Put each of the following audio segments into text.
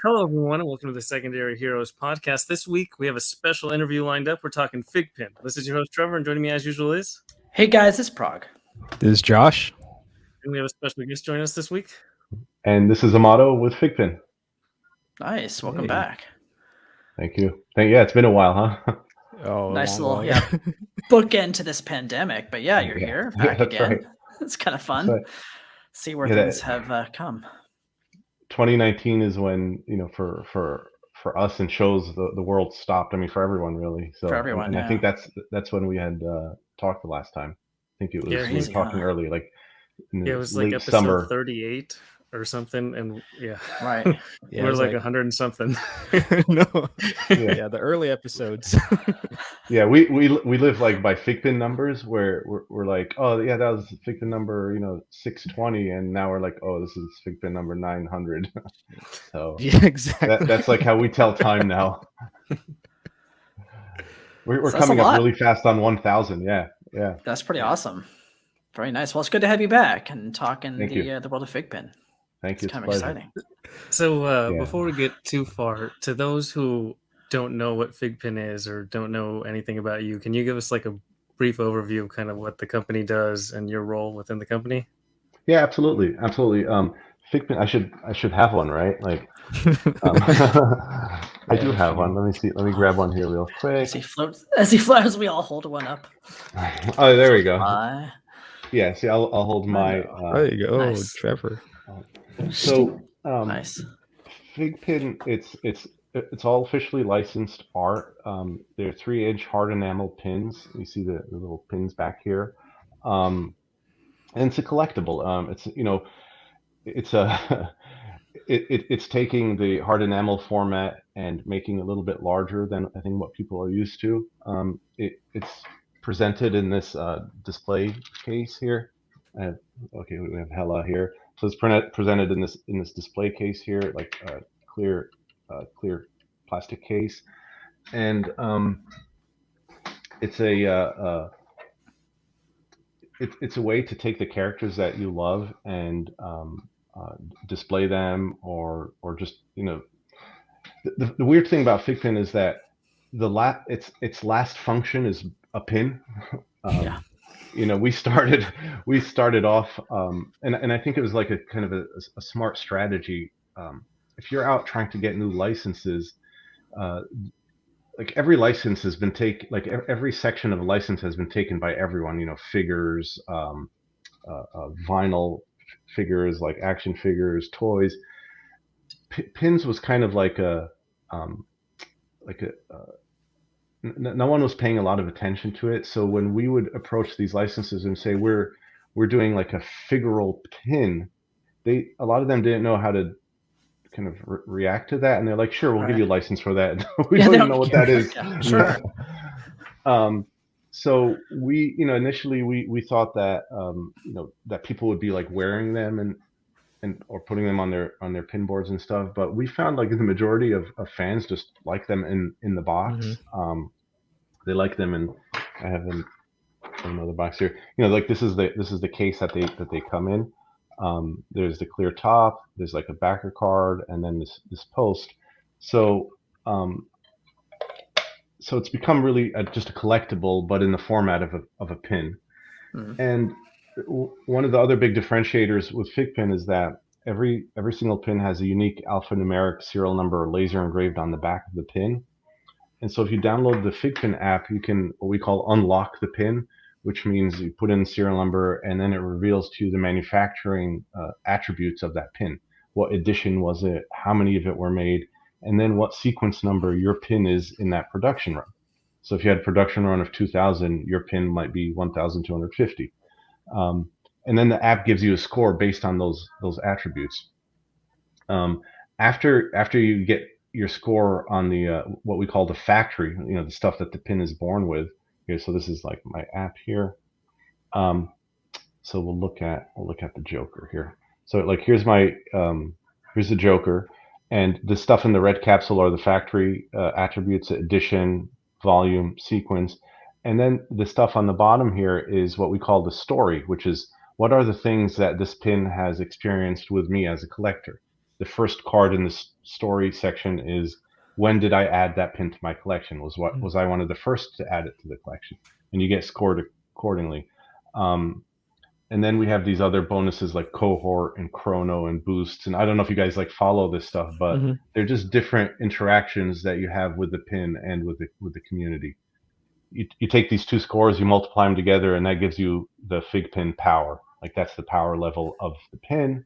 Hello, everyone, and welcome to the Secondary Heroes podcast. This week, we have a special interview lined up. We're talking FiGPiN. This is your host, Trevor, and joining me as usual is... Hey, guys, it's Prague. This is Josh. And we have a special guest joining us this week. And this is Amado with FiGPiN. Nice. Welcome back. Thank you. Yeah, it's been a while, huh? Oh, nice little bookend to this pandemic. But yeah, you're here back again. Right. It's kind of fun. Right. See where things have come. 2019 is when, for us and shows, the world stopped. I mean, for everyone, really. So for everyone, and I think that's when we had talked the last time. I think it was we were talking early, like in the it was late like episode summer. 38 or something, and right. We're like 100 and something. No, the early episodes. Yeah, we live like by FiGPiN numbers, where we're like, oh yeah, that was FiGPiN number 620, and now we're like, oh, this is FiGPiN number 900. So yeah, exactly. That's like how we tell time now. We're coming up really fast on 1,000. Yeah. That's pretty awesome. Very nice. Well, it's good to have you back and talking the world of FiGPiN. Thank you. It's kind of exciting. So before we get too far, to those who don't know what FiGPiN is or don't know anything about you, can you give us like a brief overview of kind of what the company does and your role within the company? Yeah, absolutely. FiGPiN, I should have one, right? Like, I do have one. Let me see. Let me grab one here real quick. As he floats, we all hold one up. Oh, there we go. Yeah. See, I'll hold my. There you go, nice. Trevor. So nice. FiGPiN, it's all officially licensed art. They're 3-inch hard enamel pins. You see the little pins back here, and it's a collectible. It's taking the hard enamel format and making it a little bit larger than I think what people are used to. It's presented in this display case here. We have Hella here. So it's presented in this display case here, like a clear plastic case, and it's a way to take the characters that you love and display them, or just the weird thing about FiGPiN is that its last function is a pin. We started off, and I think it was like a kind of a smart strategy. If you're out trying to get new licenses, like every license has been taken, like every section of a license has been taken by everyone. figures, vinyl figures, like action figures, toys. Pins was kind of like no one was paying a lot of attention to it. So when we would approach these licenses and say we're doing like a figural pin, a lot of them didn't know how to kind of react to that, and they're like, sure, we'll give you a license for that. We don't even know what that is. Sure. So we initially we thought that that people would be like wearing them and or putting them on their pin boards and stuff, but we found like the majority of fans just like them in the box. Mm-hmm. They like them, and I have them in another box here. Like this is the case that they come in. There's the clear top, there's like a backer card, and then this post. So it's become really just a collectible, but in the format of a pin. Mm-hmm. And one of the other big differentiators with FiGPiN is that every single pin has a unique alphanumeric serial number laser engraved on the back of the pin. And so if you download the FiGPiN app, you can what we call unlock the pin, which means you put in the serial number and then it reveals to you the manufacturing attributes of that pin. What edition was it? How many of it were made? And then what sequence number your pin is in that production run. So if you had a production run of 2,000, your pin might be 1,250. And then the app gives you a score based on those attributes. After you get your score on the what we call the factory, the stuff that the pin is born with. Here, so this is like my app here. So we'll look at the Joker here. So like here's the Joker, and the stuff in the red capsule are the factory attributes: edition, volume, sequence, and then the stuff on the bottom here is what we call the story, which is what are the things that this pin has experienced with me as a collector. the first card in the story section is, when did I add that pin to my collection? Was I one of the first to add it to the collection? And you get scored accordingly. And then we have these other bonuses like cohort and chrono and boosts. And I don't know if you guys like follow this stuff, but they're just different interactions that you have with the pin and with the community. You take these two scores, you multiply them together, and that gives you the FiGPiN power. Like, that's the power level of the pin,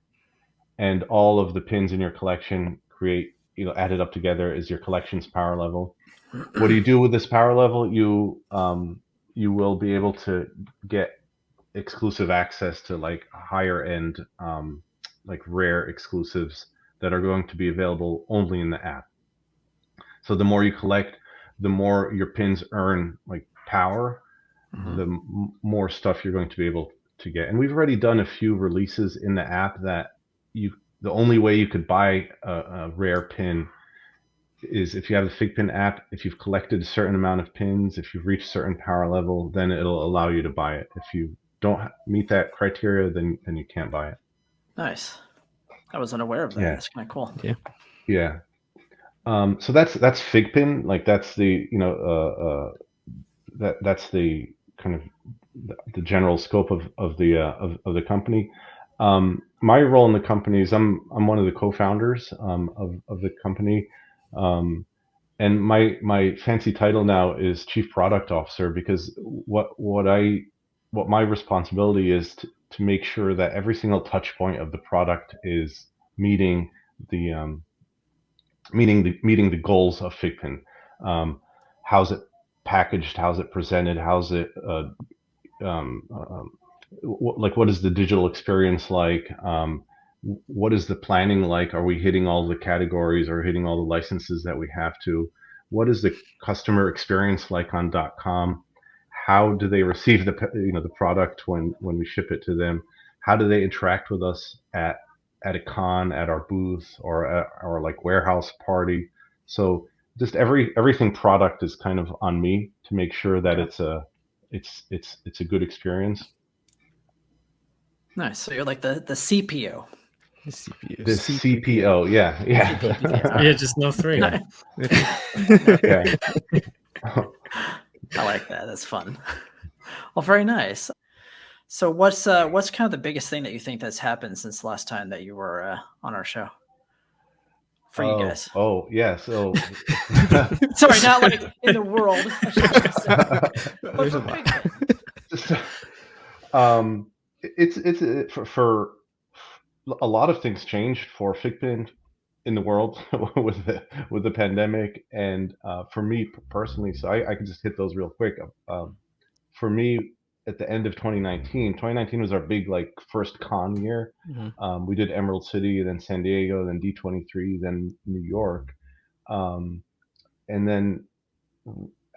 and all of the pins in your collection added up together is your collection's power level. What do you do with this power level? You will be able to get exclusive access to like higher end, like rare exclusives that are going to be available only in the app. So the more you collect, the more your pins earn like power, the more stuff you're going to be able to get. And we've already done a few releases in the app that the only way you could buy a rare pin is if you have the FiGPiN app. If you've collected a certain amount of pins, if you've reached a certain power level, then it'll allow you to buy it. If you don't meet that criteria, then you can't buy it. Nice. I was unaware of that. Yeah. That's kind of cool. Yeah. So that's FiGPiN. Like, that's the that's the kind of the general scope of the company. My role in the company is I'm one of the co-founders of the company, and my fancy title now is Chief Product Officer, because what my responsibility is to make sure that every single touch point of the product is meeting the goals of FiGPiN. How's it packaged? How's it presented? How's it what is the digital experience like? What is the planning like? Are we hitting all the categories? Or hitting all the licenses that we have to? What is the customer experience like on .com? How do they receive the product when we ship it to them? How do they interact with us at a con, at our booth, or at our like warehouse party? So just everything product is kind of on me to make sure that it's a good experience. Nice. So you're like the CPO. The CPO. The CPO, yeah. Yeah, just no three. Yeah. I like that. That's fun. Well, very nice. So what's kind of the biggest thing that you think that's happened since the last time that you were on our show for you guys? Oh, yeah. So sorry, not like in the world. There's a lot. It's for a lot of things changed for FiGPiN in the world with the pandemic, and for me personally, so I can just hit those real quick. For me, at the end of 2019 was our big like first con year. We did Emerald City, then San Diego, then D23, then New York, and then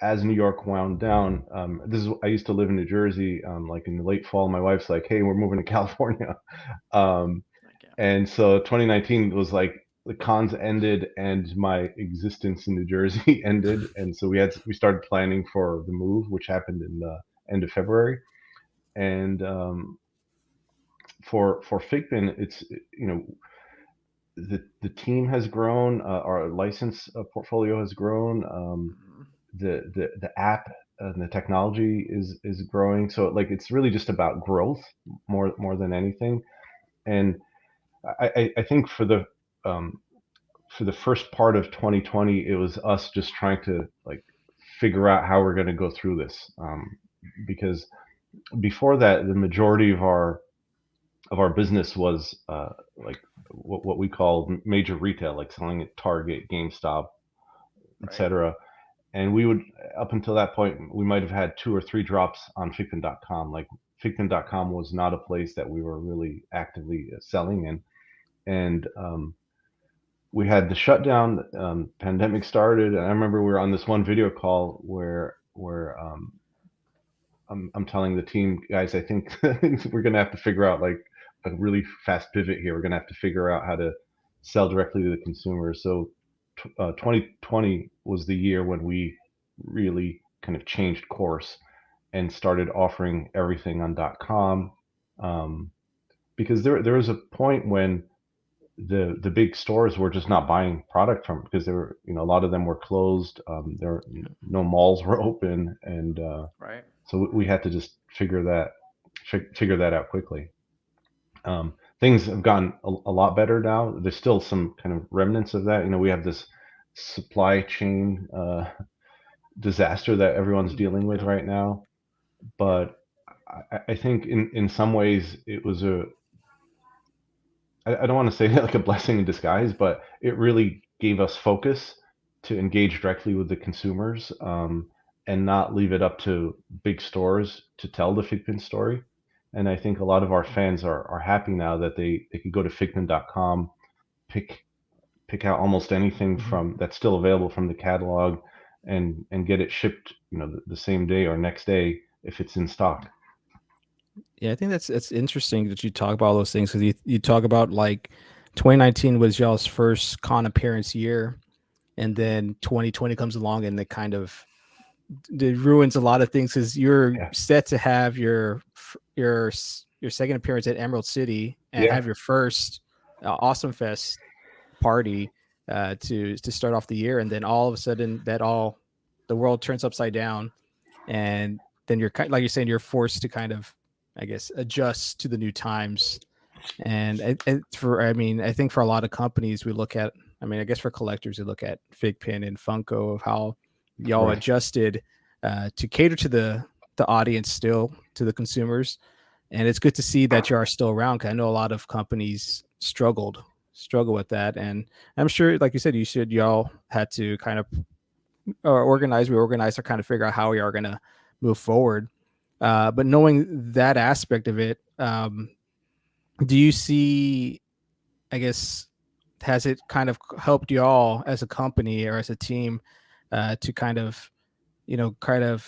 as New York wound down, I used to live in New Jersey. Like in the late fall, my wife's like, "Hey, we're moving to California," and so 2019 was like the cons ended and my existence in New Jersey ended, and so we started planning for the move, which happened in the end of February. And for FiGPiN, it's the team has grown, our license portfolio has grown, the app and the technology is growing. So like it's really just about growth more than anything. And I think for the first part of 2020, it was us just trying to like figure out how we're going to go through this, because before that, the majority of our business was like what we call major retail, like selling at Target, GameStop, etc. And we would, up until that point, we might have had 2 or 3 drops on FiGPiN.com. Like FiGPiN.com was not a place that we were really actively selling in. And we had the shutdown, pandemic started, and I remember we were on this one video call where I'm telling the team, guys, I think we're gonna have to figure out like a really fast pivot here. We're gonna have to figure out how to sell directly to the consumer. So 2020 was the year when we really kind of changed course and started offering everything on .com, because there was a point when the big stores were just not buying product from, because they were, a lot of them were closed. There no malls were open, and Right. so we had to just figure that out quickly. Things have gotten a lot better now. There's still some kind of remnants of that. We have this supply chain disaster that everyone's dealing with right now. But I think in some ways it was I don't want to say like a blessing in disguise, but it really gave us focus to engage directly with the consumers, and not leave it up to big stores to tell the FiGPiN story. And I think a lot of our fans are happy now that they can go to figpin.com, pick out almost anything from that's still available from the catalog, and get it shipped, the same day or next day if it's in stock. Yeah, I think that's interesting that you talk about all those things, because you talk about like 2019 was y'all's first con appearance year, and then 2020 comes along and it ruins a lot of things, because you're set to have your second appearance at Emerald City and have your first Awesome Fest party to start off the year, and then all of a sudden the world turns upside down, and then you're like you're saying, you're forced to kind of, I guess, adjust to the new times. And I think for a lot of companies, we look at, I guess for collectors, we look at FiGPiN and Funko, of how y'all adjusted to cater to the audience, still to the consumers. And it's good to see that you are still around, because I know a lot of companies struggle with that. And I'm sure, like you said, y'all had to kind of reorganize or kind of figure out how we are going to move forward. But knowing that aspect of it, do you see, I guess, has it kind of helped y'all as a company or as a team to kind of,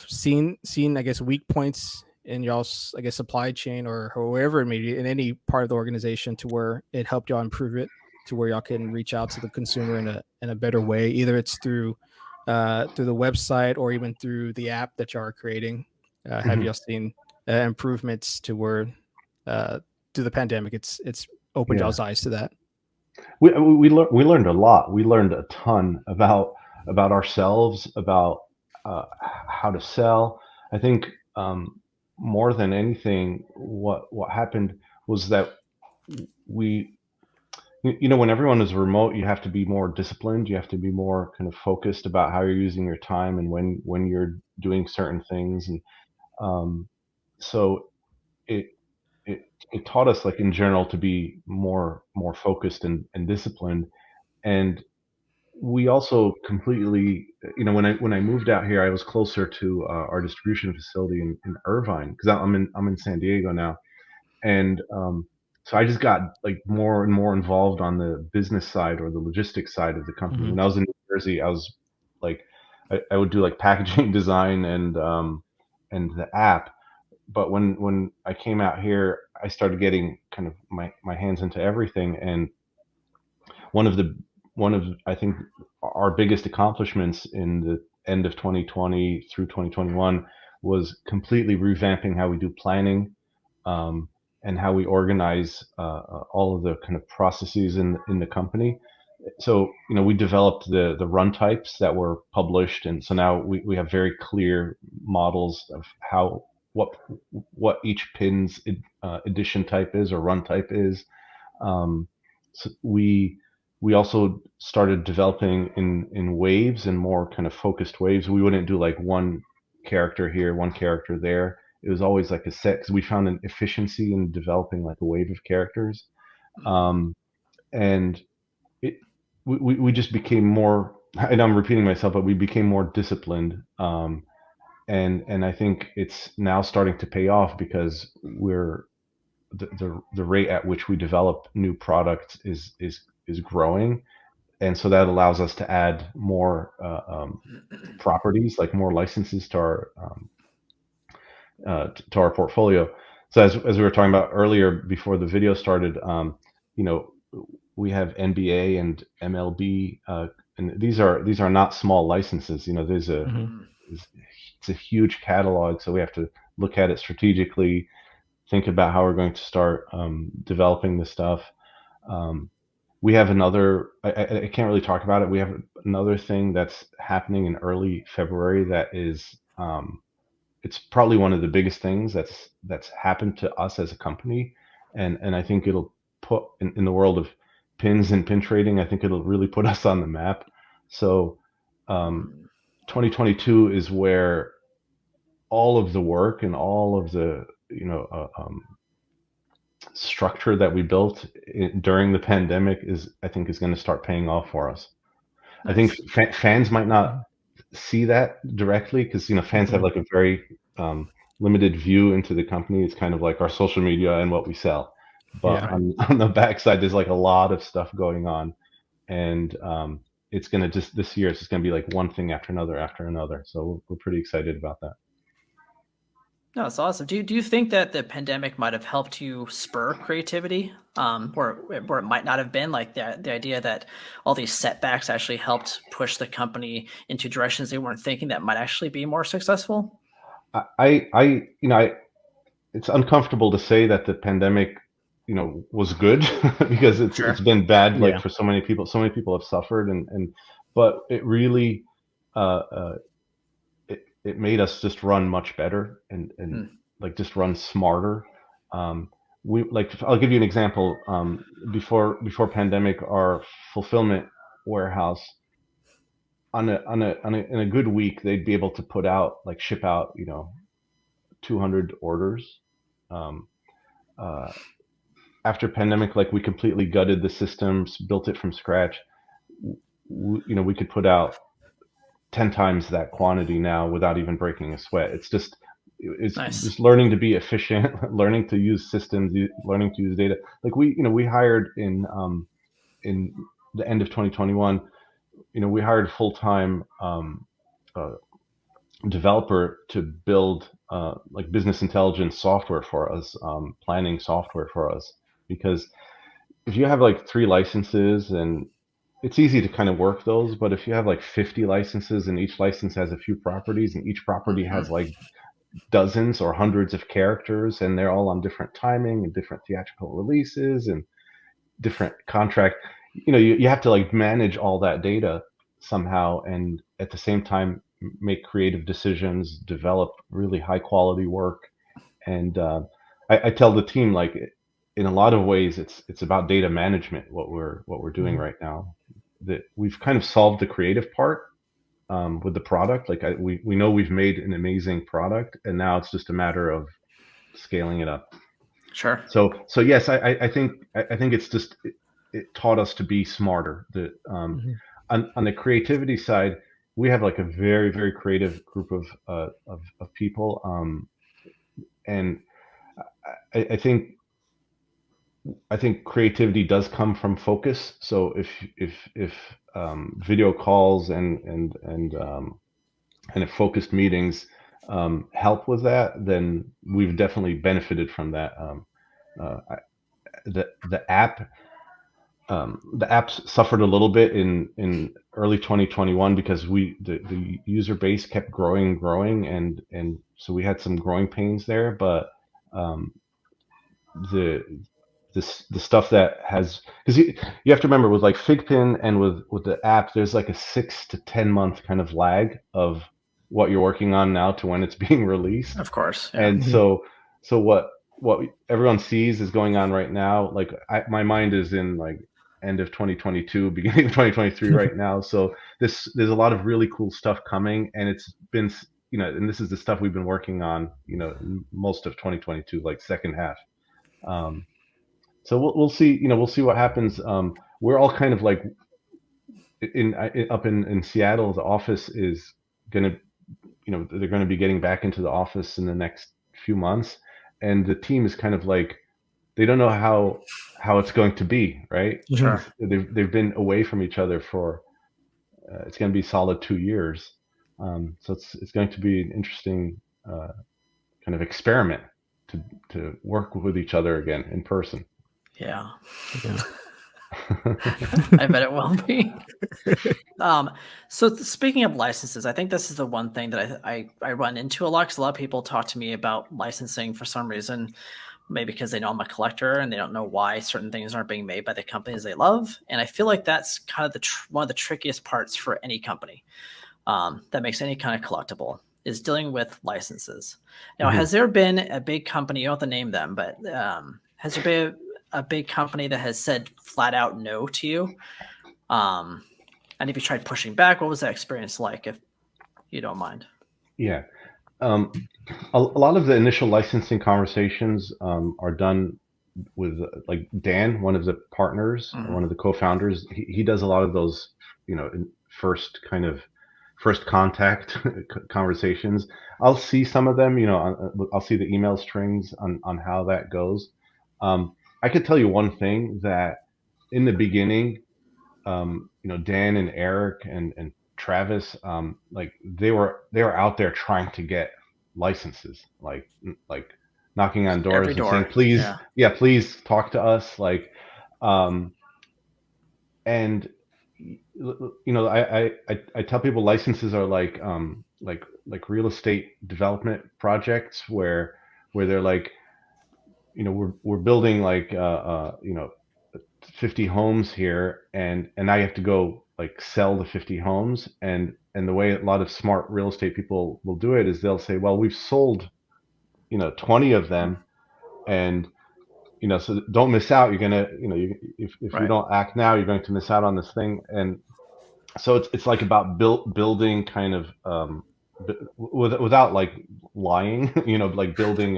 seen, I guess, weak points in y'all's, I guess, supply chain or wherever it may be in any part of the organization, to where it helped y'all improve it to where y'all can reach out to the consumer in a better way? Either it's through the website or even through the app that y'all are creating. Have y'all seen improvements to where through the pandemic it's opened y'all's eyes to that? We learned a lot. We learned a ton about ourselves, about how to sell. I think more than anything, what happened was that when everyone is remote, you have to be more disciplined. You have to be more kind of focused about how you're using your time and when you're doing certain things. And so it taught us, like, in general, to be more focused and disciplined. And we also completely, when I moved out here, I was closer to our distribution facility in Irvine, because I'm in San Diego now. And so I just got like more and more involved on the business side or the logistics side of the company. When I was in New Jersey, I was like, I would do like packaging design and the app. But when I came out here, I started getting kind of my hands into everything. And one of I think our biggest accomplishments in the end of 2020 through 2021 was completely revamping how we do planning, and how we organize all of the kind of processes in the company. So we developed the run types that were published, and so now we have very clear models of what each pin's edition type is or run type is. So we also started developing in waves, and more kind of focused waves. We wouldn't do like one character here, one character there. It was always like a set, because we found an efficiency in developing like a wave of characters. And we just became more, and I'm repeating myself, but we became more disciplined. And I think it's now starting to pay off, because the rate at which we develop new products is growing. And so that allows us to add more properties, like more licenses to our portfolio. So as we were talking about earlier before the video started, we have NBA and MLB, and these are not small licenses. It's a huge catalog, so we have to look at it strategically, think about how we're going to start developing this stuff. we have another. I can't really talk about it. We have another thing that's happening in early February that is. It's probably one of the biggest things that's happened to us as a company, and I think it'll put in the world of pins and pin trading. I think it'll really put us on the map. So, 2022 is where all of the work and all of the structure that we built during the pandemic I think is going to start paying off for us. Nice. I think fans might not see that directly because fans have like a very limited view into the company. It's kind of like our social media and what we sell, but on the backside there's like a lot of stuff going on, and it's going to this year it's just going to be like one thing after another. So we're pretty excited about that. No, it's awesome. Do you think that the pandemic might have helped you spur creativity, where it might not have been, like the idea that all these setbacks actually helped push the company into directions they weren't thinking that might actually be more successful? It's uncomfortable to say that the pandemic, was good because it's been bad, like for so many people. So many people have suffered, but it really, it made us just run much better and like just run smarter. I'll give you an example. Before pandemic, our fulfillment warehouse in a good week, they'd be able to ship out 200 orders. After pandemic, like we completely gutted the systems, built it from scratch. We could put out 10 times that quantity now without even breaking a sweat. It's nice. Just learning to be efficient, learning to use systems, learning to use data. Like we hired in the end of 2021, we hired full-time developer to build like business intelligence software for us, planning software for us, because if you have like 3 licenses, and it's easy to kind of work those, but if you have like 50 licenses and each license has a few properties and each property has like dozens or hundreds of characters and they're all on different timing and different theatrical releases and different contract, you have to like manage all that data somehow, and at the same time make creative decisions, develop really high quality work. And I tell the team, like, in a lot of ways it's about data management, what we're doing right now. That we've kind of solved the creative part with the product. Like we know we've made an amazing product, and now it's just a matter of scaling it up. Sure. So yes, I think it's just it taught us to be smarter. That on the creativity side, we have like a very, very creative group of people, and I think creativity does come from focus. So if video calls and if focused meetings help with that, then we've definitely benefited from that. The app suffered a little bit in early 2021 because the user base kept growing, and so we had some growing pains there. But the stuff that has, because you have to remember with like FiGPiN and with the app, there's like a 6 to 10 month kind of lag of what you're working on now to when it's being released. Of course. Yeah. And so what everyone sees is going on right now. Like my mind is in like end of 2022, beginning of 2023 right now. So there's a lot of really cool stuff coming, and it's been, and this is the stuff we've been working on, most of 2022, like second half. So we'll see, we'll see what happens. We're all kind of like up in Seattle. The office is gonna, they're going to be getting back into the office in the next few months, and the team is kind of like, they don't know how it's going to be, right? Sure. They've been away from each other for it's going to be solid 2 years. So it's going to be an interesting kind of experiment to work with each other again in person. Yeah. I bet it will be. So speaking of licenses, I think this is the one thing that I run into a lot, because a lot of people talk to me about licensing for some reason, maybe because they know I'm a collector and they don't know why certain things aren't being made by the companies they love. And I feel like that's kind of one of the trickiest parts for any company that makes any kind of collectible, is dealing with licenses. Now, has there been a big company, you don't have to name them, but has there been a big company that has said flat out no to you? And if you tried pushing back, what was that experience like, if you don't mind? Yeah. A lot of the initial licensing conversations are done with like Dan, one of the partners, one of the co-founders. He does a lot of those, first contact conversations. I'll see some of them, I'll see the email strings on how that goes. I could tell you one thing, that in the beginning, Dan and Eric and Travis, like they were out there trying to get licenses, like knocking on Every doors and saying, door. please, please talk to us. Like, and I tell people licenses are like real estate development projects where they're like, we're building like 50 homes here, and now you have to go like sell the 50 homes, and the way a lot of smart real estate people will do it is they'll say, well, we've sold 20 of them, and so don't miss out. You're gonna, if you don't act now, you're going to miss out on this thing. And so it's like about building kind of without like lying, like building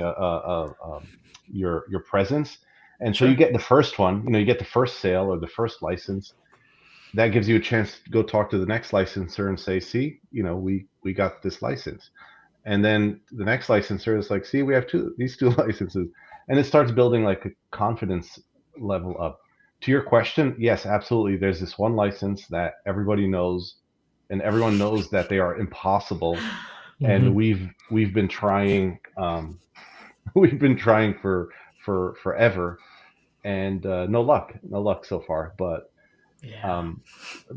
your presence. And so you get the first one, you get the first sale or the first license. That gives you a chance to go talk to the next licensor and say, see, we got this license. And then the next licensor is like, see, we have these two licenses. And it starts building like a confidence level up. To your question, yes, absolutely. There's this one license that everybody knows, and everyone knows that they are impossible. And we've been trying, for forever, and no luck so far. But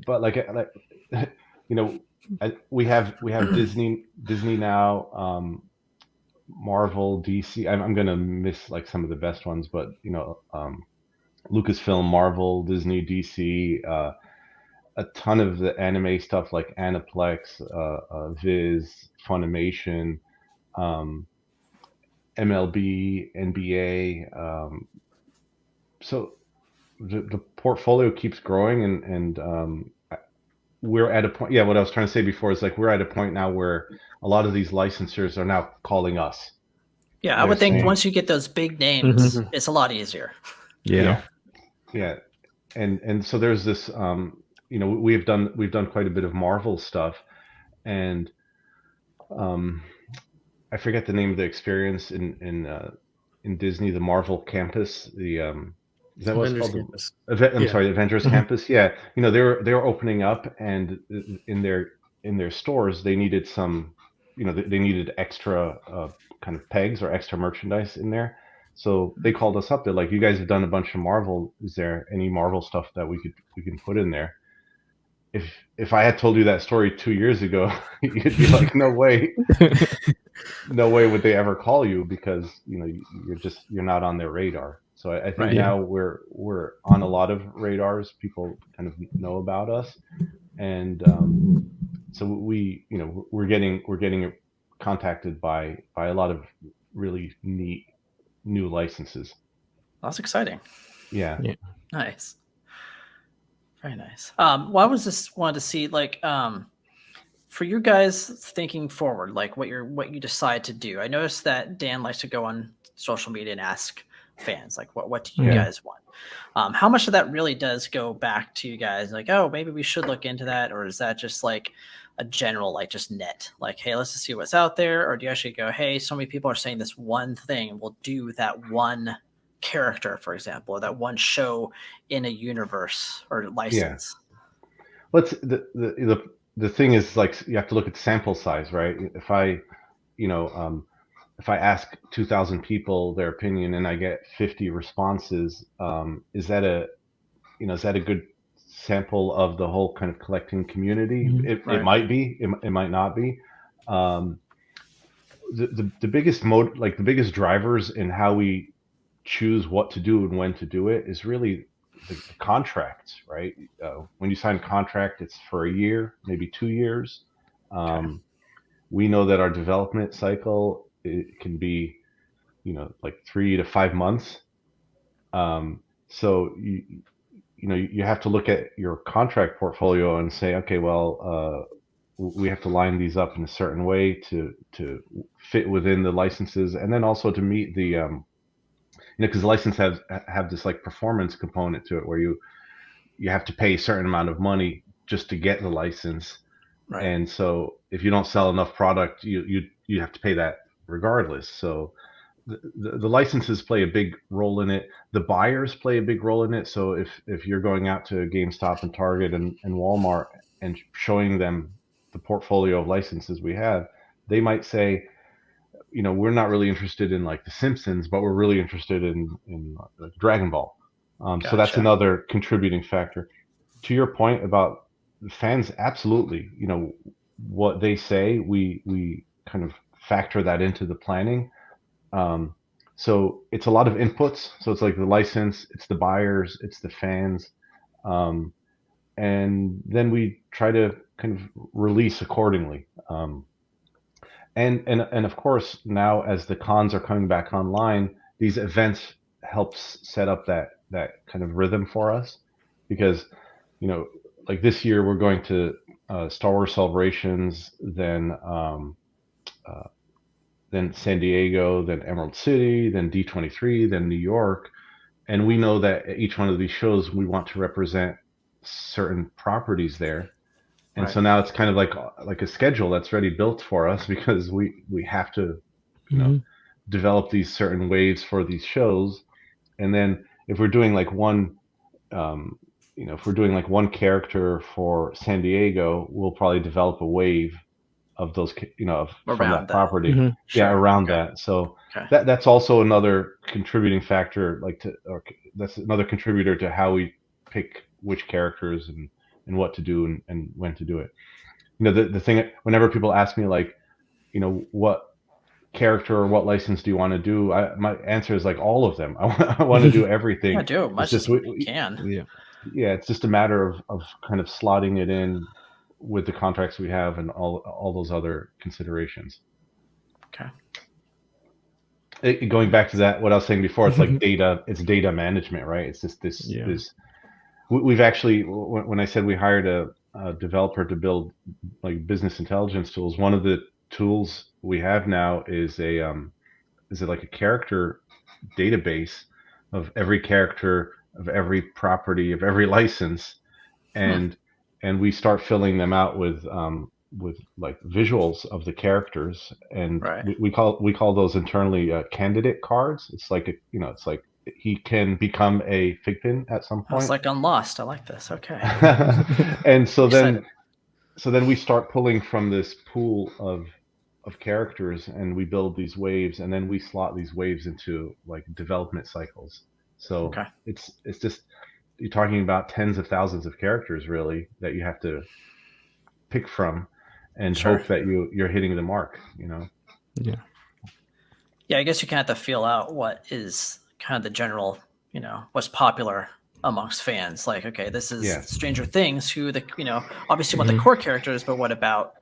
like we have Disney now, Marvel, DC. I'm gonna miss like some of the best ones, but Lucasfilm, Marvel, Disney, DC, a ton of the anime stuff like Aniplex, Viz, Funimation, MLB, NBA. So the portfolio keeps growing, and we're at a point. Yeah, what I was trying to say before is like we're at a point now where a lot of these licensors are now calling us. Yeah, I would think once you get those big names, it's a lot easier. Yeah. And so there's this, we've done quite a bit of Marvel stuff, and I forget the name of the experience in Disney, the Marvel campus, is that what it's called? Campus. I'm sorry, the Avengers campus. Yeah, they were opening up, and in their stores they needed some, they needed extra kind of pegs or extra merchandise in there. So they called us up. They're like, "You guys have done a bunch of Marvel. Is there any Marvel stuff that we can put in there?" If I had told you that story 2 years ago, you'd be like, "No way, no way would they ever call you, because you're not on their radar." So I think now we're on a lot of radars. People kind of know about us, and so we're getting contacted by a lot of really neat new licenses. That's exciting. Yeah. Nice. Very nice. Well, I was just wanted to see, like, for you guys thinking forward, like what you decide to do. I noticed that Dan likes to go on social media and ask fans, like, what do you guys want? How much of that really does go back to you guys? Like, oh, maybe we should look into that, or is that just like a general, like, just net, like, hey, let's just see what's out there? Or do you actually go, hey, so many people are saying this one thing, we'll do that one character, for example, or that one show in a universe or license? Well, it's the thing is, like, you have to look at sample size, right? If I ask 2,000 people their opinion and I get 50 responses, is that is that a good sample of the whole kind of collecting community? It Right. might be, it might not be. The biggest the biggest drivers in how we choose what to do and when to do it is really the contracts, right? When you sign a contract, it's for a year, maybe 2 years. We know that our development cycle, it can be, like 3 to 5 months. So you have to look at your contract portfolio and say, okay, well, we have to line these up in a certain way to fit within the licenses, and then also to meet the because the license have this like performance component to it, where you have to pay a certain amount of money just to get the license. Right. And so if you don't sell enough product, you have to pay that regardless. So the licenses play a big role in it. The buyers play a big role in it. So if you're going out to GameStop and Target and Walmart and showing them the portfolio of licenses we have, they might say, we're not really interested in like The Simpsons, but we're really interested in Dragon Ball. So that's Gotcha. another contributing factor. To your point about fans, absolutely. What they say, we kind of factor that into the planning. So it's a lot of inputs. So it's like the license, it's the buyers, it's the fans, and then we try to kind of release accordingly. And of course, now as the cons are coming back online, these events helps set up that kind of rhythm for us, because like this year we're going to Star Wars Celebrations, then San Diego, then Emerald City, then D23, then New York. And we know that at each one of these shows, we want to represent certain properties there. And so now it's kind of like a schedule that's already built for us, because we have to, develop these certain waves for these shows. And then if we're doing like one, if we're doing like one character for San Diego, we'll probably develop a wave of those, from that property. Around that. So that's also another contributing factor, that's another contributor to how we pick which characters and what to do and when to do it. The thing, whenever people ask me like, what character or what license do you want to do, my answer is like all of them. I want to do everything. Yeah, do as much as we can. Yeah, it's just a matter of kind of slotting it in with the contracts we have and all those other considerations. Going back to that, what I was saying before, it's like data management, right? It's just this. We've actually, when I said we hired a developer to build like business intelligence tools, one of the tools we have now is like a character database of every character, of every property, of every license, and we start filling them out with like visuals of the characters, and we call those internally candidate cards. It's like it's like he can become a FiGPiN at some point. It's like on Lost. I like this. Okay. And so then we start pulling from this pool of characters, and we build these waves, and then we slot these waves into like development cycles. So it's just, you're talking about tens of thousands of characters really that you have to pick from and hope that you're hitting the mark. Yeah, I guess you kind of have to feel out what is kind of the general, what's popular amongst fans. Like, okay, this is Stranger Things, who obviously want the core characters, but what about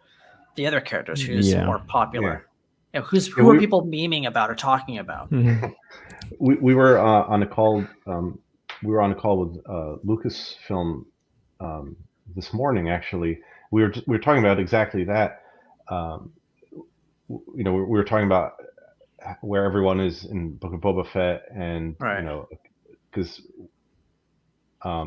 the other characters? Who's more popular? Who are people memeing about or talking about? We were on a call. We were on a call with Lucasfilm this morning. Actually, we were talking about exactly that. We were talking about where everyone is in Book of Boba Fett, and because I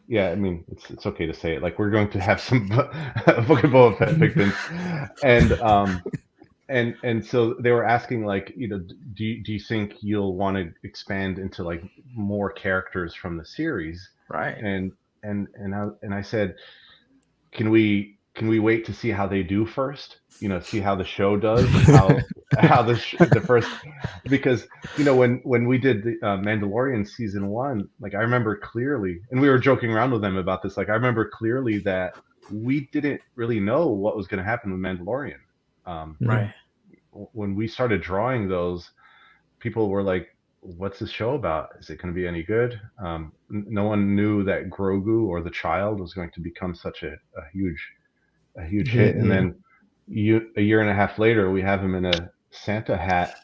mean, it's okay to say it. Like, we're going to have some Book of Boba Fett FiGPiNs, and so they were asking, like, do you think you'll want to expand into like more characters from the series? Right. And I said, can we can we wait to see how they do first? See how the show does, how the first, because when we did the Mandalorian season 1, like I remember clearly, and we were joking around with them about this. Like I remember clearly that we didn't really know what was going to happen with Mandalorian. Right. When we started drawing those, people were like, "What's this show about? Is it going to be any good?" No one knew that Grogu or the child was going to become such a huge hit. And then a year and a half later, we have him in a Santa hat.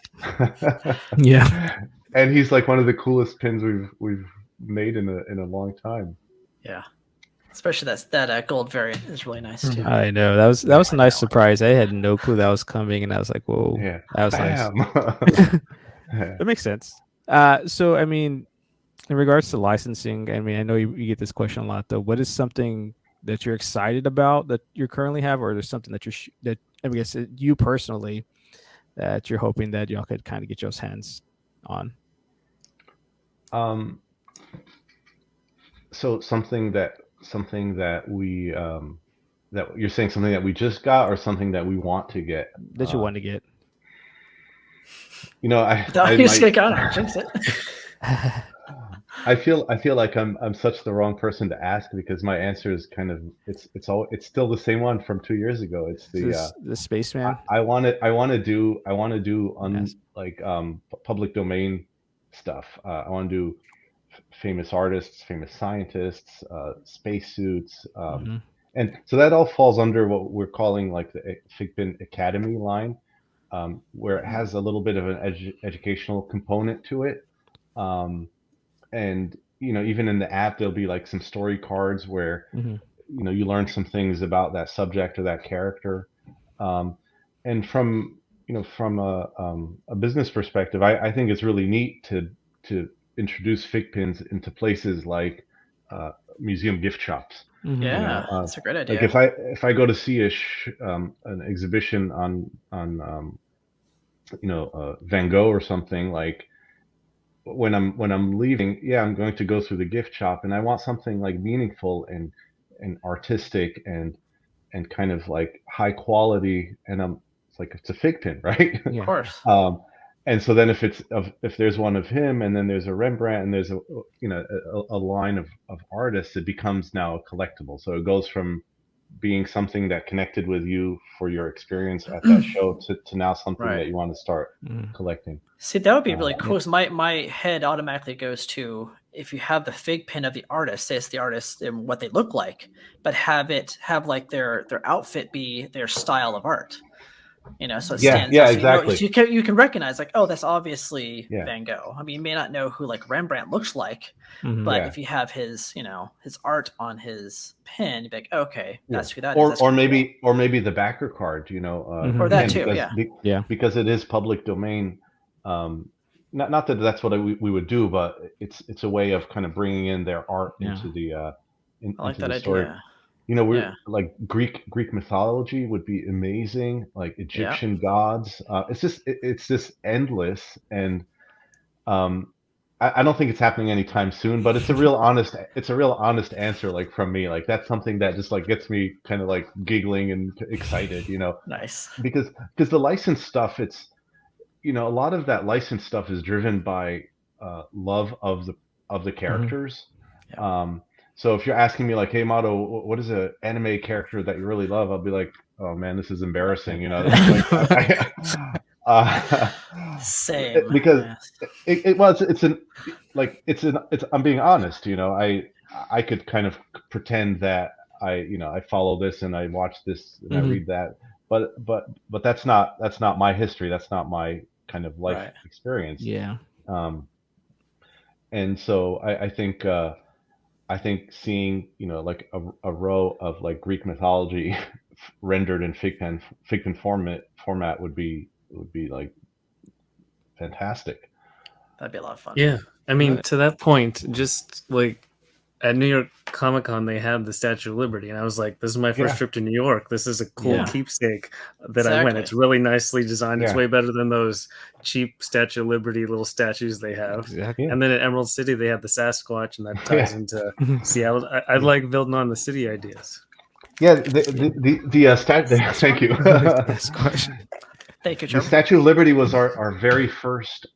Yeah. And he's like one of the coolest pins we've made in a long time. Yeah. Especially that gold variant is really nice too. I know that was a nice surprise. I had no clue that was coming, and I was like, "Whoa, Yeah, that was bam. nice." That makes sense. So I mean, in regards to licensing, I mean, I know you get this question a lot, though. What is something that you're excited about that you currently have, or there's something that that I guess you personally that you're hoping that y'all could kind of get y'all's hands on? So something that we that you're saying, something that we just got, or something that we want to get, That you want to get. Jinx it. I feel like I'm such the wrong person to ask, because my answer is kind of it's still the same one from 2 years ago. It's the Spaceman. I want to do public domain stuff. I want to do famous artists, famous scientists, spacesuits, and so that all falls under what we're calling like the FiGPiN Academy line, where it has a little bit of an educational component to it. And even in the app, there'll be like some story cards where you learn some things about that subject or that character. And from a business perspective, I think it's really neat to introduce FiGPiNs into places like museum gift shops. Yeah, that's a great idea. Like if I go to see an exhibition on Van Gogh or something, like when I'm leaving, I'm going to go through the gift shop, and I want something like meaningful and artistic and kind of like high quality, and it's a FiGPiN, right? Of course. And so then if there's one of him, and then there's a Rembrandt, and there's a line of artists, it becomes now a collectible. So it goes from being something that connected with you for your experience at that show to now something that you want to start collecting. See, that would be really cool. My head automatically goes to, if you have the FiGPiN of the artist, say it's the artist and what they look like, but have like their outfit be their style of art. So it stands out. So exactly. You can recognize, like, oh, that's obviously Van Gogh. I mean, you may not know who like Rembrandt looks like, but if you have his art on his pin, you'd be like, okay, that's who that is. Or maybe the backer card, or that too, because it is public domain. Not that that's what we would do, but it's a way of kind of bringing in their art into the I like into that the story. idea. We're like Greek mythology would be amazing, like Egyptian gods. It's just endless, and I don't think it's happening anytime soon. But it's a real honest answer, like from me. Like that's something that just like gets me kind of like giggling and excited, Nice. Because the licensed stuff, it's a lot of that licensed stuff is driven by love of the characters. So if you're asking me like, hey, Amado, what is an anime character that you really love? I'll be like, oh man, this is embarrassing. Same. Because I'm being honest. I could kind of pretend that I follow this and I watch this and I read that, but that's not my history. That's not my kind of life experience. Yeah. And so I think seeing like a row of like Greek mythology rendered in FiGPiN format would be like fantastic. That'd be a lot of fun. Yeah, I mean, to that point, just like at New York Comic Con, they had the Statue of Liberty, and I was like, "This is my first trip to New York. This is a cool keepsake that I went. It's really nicely designed. It's way better than those cheap Statue of Liberty little statues they have." Exactly. And then at Emerald City, they have the Sasquatch, and that ties into Seattle. I like building on the city ideas. Yeah, the statue. Thank you. That's question. Thank you, The Trevor. Statue of Liberty was our very first,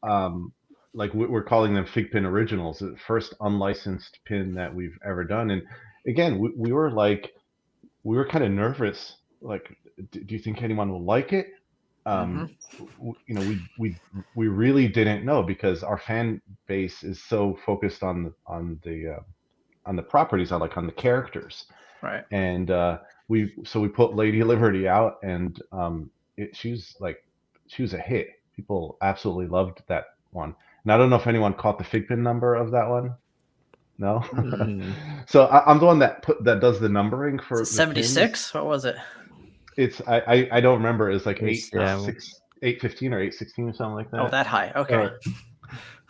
like we're calling them FiGPiN originals, the first unlicensed pin that we've ever done. And again, we were kind of nervous. Like, do you think anyone will like it? We really didn't know because our fan base is so focused on the properties, on the characters. Right. And we put Lady Liberty out, and she was a hit. People absolutely loved that one. And I don't know if anyone caught the FiGPiN number of that one. No. So I'm the one that does the numbering for the 76. What was it? It's I don't remember. It's like It's, 815 or 816 or something like that. Oh, that high. Okay.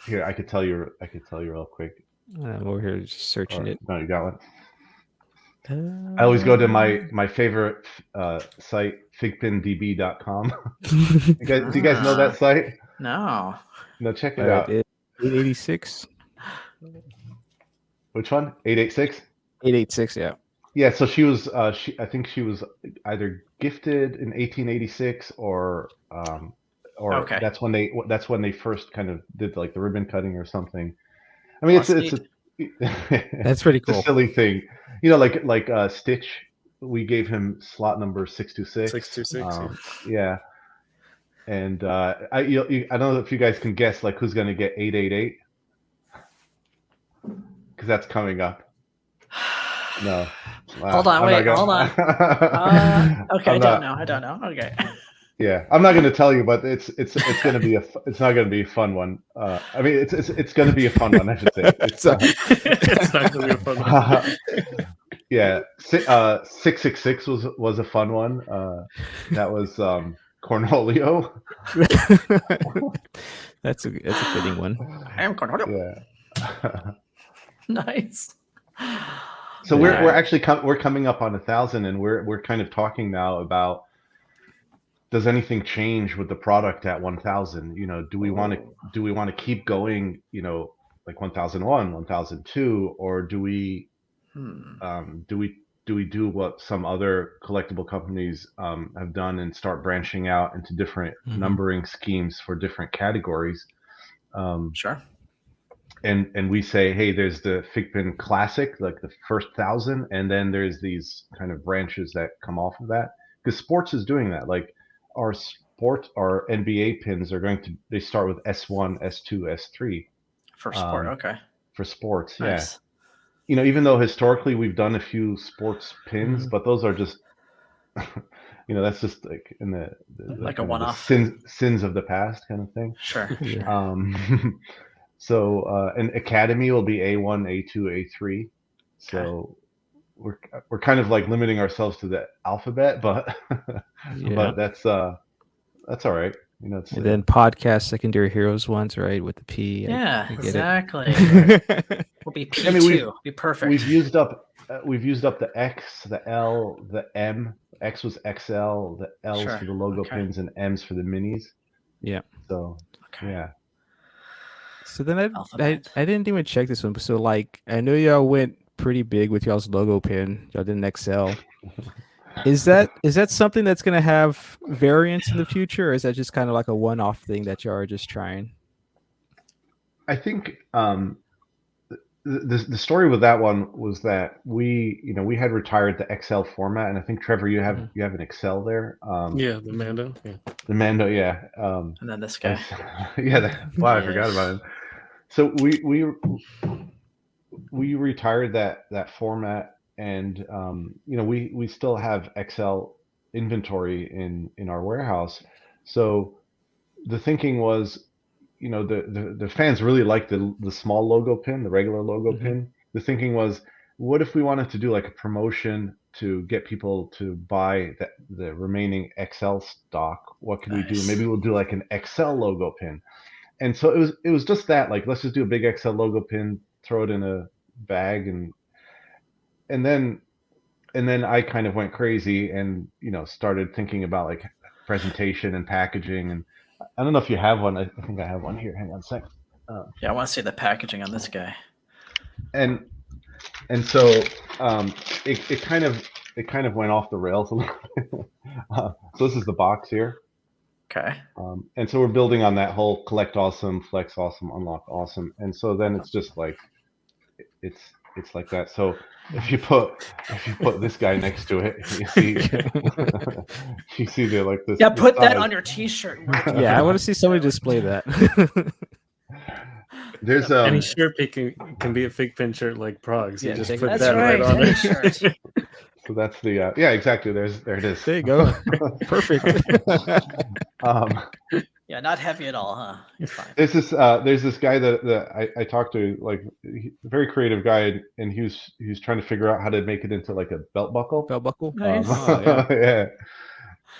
Here, I could tell you real quick. I'm over here just searching it. No, you got one. I always go to my favorite site, figpindb.com. Do you guys know that site? No. No, check it out. 886. Which one? 886? 886, yeah. Yeah, so she was I think she was either gifted in 1886 or Okay. that's when they first kind of did like the ribbon cutting or something. I mean, that's pretty cool. It's a silly thing. You know, like Stitch, we gave him slot number 626. 626. Yeah. And I don't know if you guys can guess like who's going to get 888, because that's coming up. No. Hold on. Okay, I don't know. Okay. Yeah, I'm not going to tell you, but it's going to be it's not going to be a fun one. I mean, it's going to be a fun one, I should say. It's not going to be a fun one. Yeah, 666 was a fun one. That was Cornholio. That's a fitting one. I am Cornholio. Yeah. Nice. So we're actually we're coming up on 1,000, and we're kind of talking now about, does anything change with the product at 1,000? You know, do we want to keep going? You know, like 1,001, 1,002, or do we do what some other collectible companies have done and start branching out into different numbering schemes for different categories? Sure. And we say, hey, there's the FiGPiN Classic, like the first 1,000, and then there's these kind of branches that come off of that. Because sports is doing that. Like our NBA pins they start with S1, S2, S3. For sport, okay. For sports, Nice. yeah. You know, even though historically we've done a few sports pins, but those are just, you know, that's just like in the like a one-off sins of the past kind of thing. Sure. So an academy will be A1, A2, A3. So we're kind of like limiting ourselves to the alphabet, but but that's all right. You know, and then podcast secondary heroes ones, right, with the P. Yeah, exactly. We'll be P2. I mean, be perfect. We've used up the X, the L, the M. X was XL, the L's for the logo pins, and M's for the minis. Yeah. So yeah. So then I didn't even check this one. So like I know y'all went pretty big with y'all's logo pin. Y'all did an XL. Is that something that's gonna have variants in the future, or is that just kind of like a one-off thing that y'all are just trying? I think the story with that one was that we had retired the XL format, and I think Trevor, you have an XL there. Yeah, the Mando. Yeah. The Mando, yeah. And then this guy. Wow, I forgot about him. So we retired that format, and we still have XL inventory in our warehouse. So the thinking was, the fans really like the small logo pin, the regular logo pin. The thinking was, what if we wanted to do like a promotion to get people to buy the remaining XL stock? What could we do? Maybe we'll do like an XL logo pin. And so it was just that, like, let's just do a big XL logo pin, throw it in a bag, and then I kind of went crazy and started thinking about like presentation and packaging. And I don't know if you have one. I think I have one here. Hang on a second. Yeah, I want to see the packaging on this guy. And so it kind of it kind of went off the rails a little bit. So this is the box here. Okay. And so we're building on that whole collect awesome, flex awesome, unlock awesome. And so then it's just like, it's like that. So if you put this guy next to it, you see you see the like this. Yeah, this put that size. on your T-shirt. Yeah, I want to see somebody display that. There's Any shirt can be a FiGPiN shirt like Prague's. You Yeah, just take put it. that right on Any it. shirt. so that's the yeah, exactly. There it is. There you go. Perfect. Yeah, not heavy at all, huh? It's fine. There's this guy that I talked to, like very creative guy, and he was trying to figure out how to make it into like a belt buckle. Belt buckle. Nice. Oh, yeah.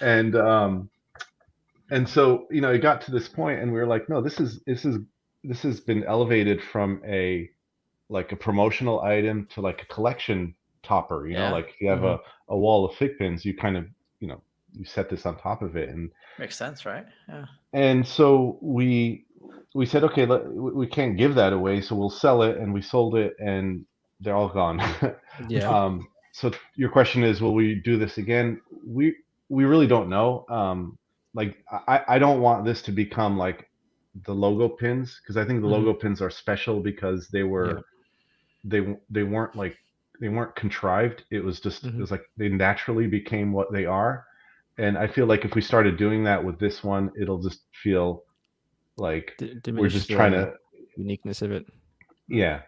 Yeah. And so it got to this point, and we were like, no, this has been elevated from a promotional item to like a collection topper. Yeah. Like if you have a wall of FiGPiNs, you kind of you set this on top of it, and makes sense, right? Yeah. And so we said, okay, we can't give that away, so we'll sell it, and we sold it, and they're all gone. Yeah. So your question is, will we do this again? We really don't know. Like I don't want this to become like the logo pins, because I think the logo pins are special because they were they weren't contrived. It was just it was like they naturally became what they are. And I feel like if we started doing that with this one, it'll just feel like we're just trying to uniqueness of it. Yeah.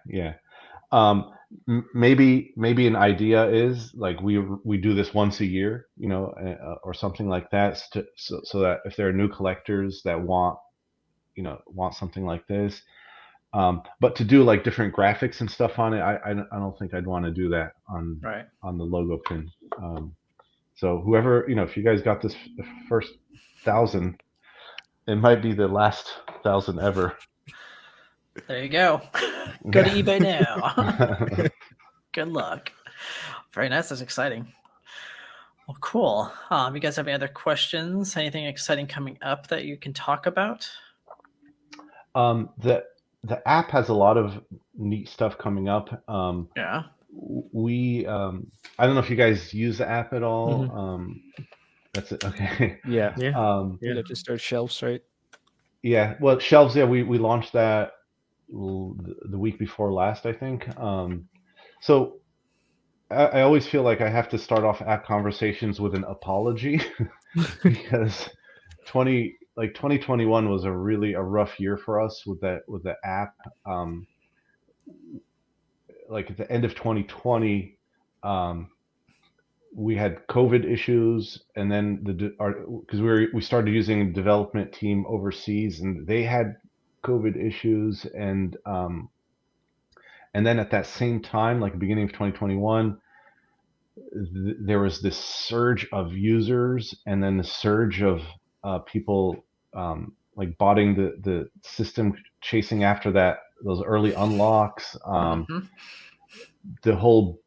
Maybe an idea is like we do this once a year, or something like that, so that if there are new collectors that want something like this, but to do like different graphics and stuff on it, I don't think I'd want to do that on the logo pin. So whoever, if you guys got this the first 1,000, it might be the last 1,000 ever. There you go. Go to eBay now. Good luck. Very nice. That's exciting. Well, cool. You guys have any other questions? Anything exciting coming up that you can talk about? The app has a lot of neat stuff coming up. Yeah. We I don't know if you guys use the app at all. That's it. Okay. Yeah. Yeah. Just start shelves, right? Yeah. Well, shelves. Yeah, we launched that the week before last, I think. So I always feel like I have to start off app conversations with an apology because 2021 was a rough year for us with the app. Like at the end of 2020, we had COVID issues, and then because we started using a development team overseas, and they had COVID issues, and then at that same time, like beginning of 2021, there was this surge of users, and then the surge of people like botting the system, chasing after those early unlocks. The whole,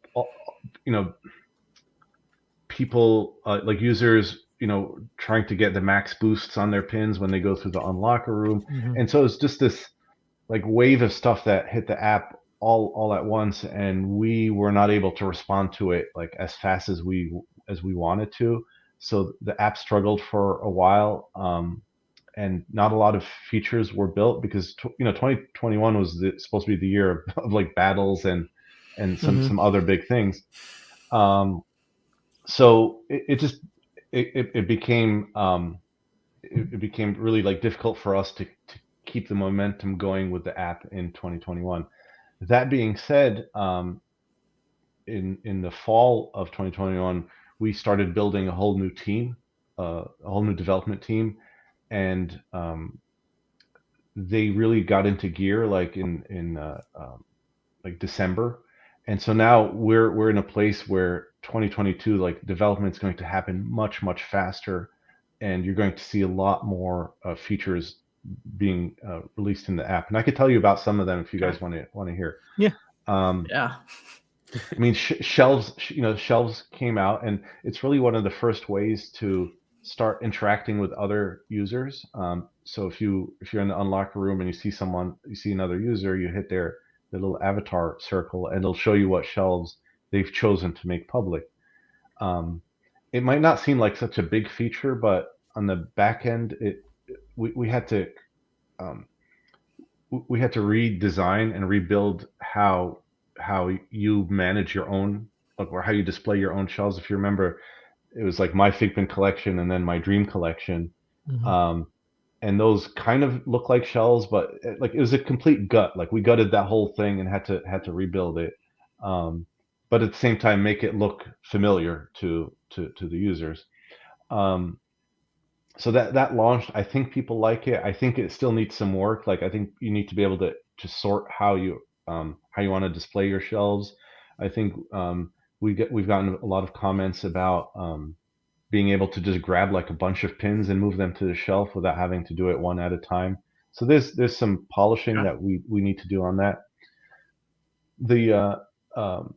people like users, trying to get the max boosts on their pins when they go through the unlocker room, and so it's just this like wave of stuff that hit the app all at once, and we were not able to respond to it like as fast as we wanted to. So the app struggled for a while, and not a lot of features were built because 2021 was supposed to be the year of like battles and some other big things. So it became really like difficult for us to keep the momentum going with the app in 2021. That being said, in the fall of 2021, we started building a whole new team, a whole new development team, and they really got into gear like in like December. And so now we're in a place where 2022, like development is going to happen much faster, and you're going to see a lot more features being released in the app. And I could tell you about some of them if you guys want to hear. Yeah. Yeah. I mean, shelves came out, and it's really one of the first ways to start interacting with other users. So if you're in the unlocker room and you see another user, you hit their little avatar circle, and it'll show you what shelves they've chosen to make public. It might not seem like such a big feature, but on the back end, we had to um, we had to redesign and rebuild how you manage your own, like, or how you display your own shelves. If you remember, it was like my FiGPiN collection and then my Dream collection. Mhm. And those kind of look like shells, but like it was a complete gut. Like we gutted that whole thing and had to rebuild it. But at the same time, make it look familiar to the users. Um, so that launched. I think people like it. I think it still needs some work. Like I think you need to be able to sort how you want to display your shelves. I think we've gotten a lot of comments about being able to just grab like a bunch of pins and move them to the shelf without having to do it one at a time. So there's some polishing Okay. that we need to do on that. The um,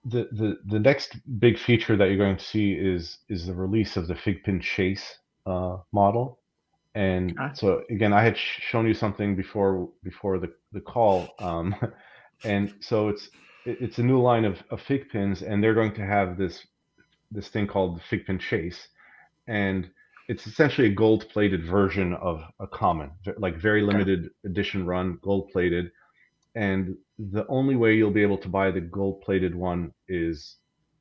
the next big feature that you're going to see is the release of the FiGPiN Chase model. And Okay. so again, I had shown you something before the call, and so it's a new line of FiGPiNs, and they're going to have this thing called the FiGPiN Chase, and it's essentially a gold-plated version of a common, like very Okay. limited edition run, gold-plated, and the only way you'll be able to buy the gold-plated one is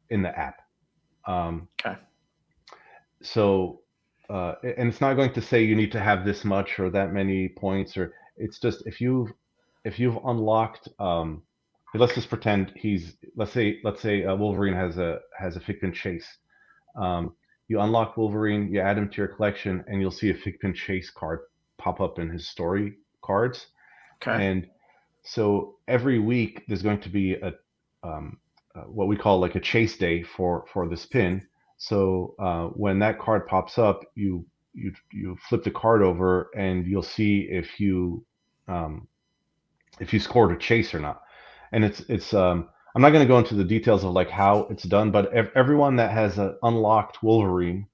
in the app. Okay. So and it's not going to say you need to have this much or that many points, or it's just if you've unlocked let's just pretend let's say Wolverine has a FiGPiN Chase. You unlock Wolverine, you add him to your collection, and you'll see a FiGPiN Chase card pop up in his story cards. Okay. And so every week there's going to be a what we call like a chase day for this pin. So when that card pops up, you flip the card over and you'll see um, if you scored a chase or not. And it's I'm not going to go into the details of like how it's done, but everyone that has an unlocked Wolverine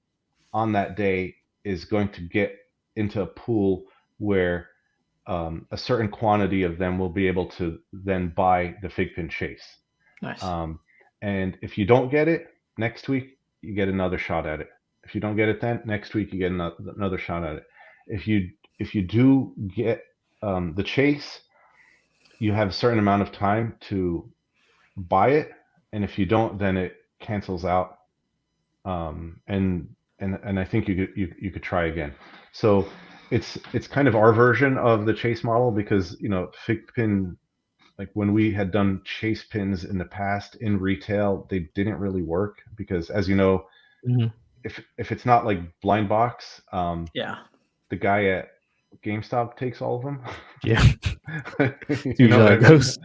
on that day is going to get into a pool where a certain quantity of them will be able to then buy the FiGPiN Chase. Nice. And if you don't get it next week, you get another shot at it. If you don't get it then next week, you get another shot at it. If you do get the chase, you have a certain amount of time to buy it, and if you don't, then it cancels out. And I think you could try again. So it's kind of our version of the chase model, because FiGPiN, like when we had done chase pins in the past in retail, they didn't really work because, as you know, Mhm. if it's not like blind box, Yeah. the guy at GameStop takes all of them. Yeah. You know Usually what how I it mean? goes.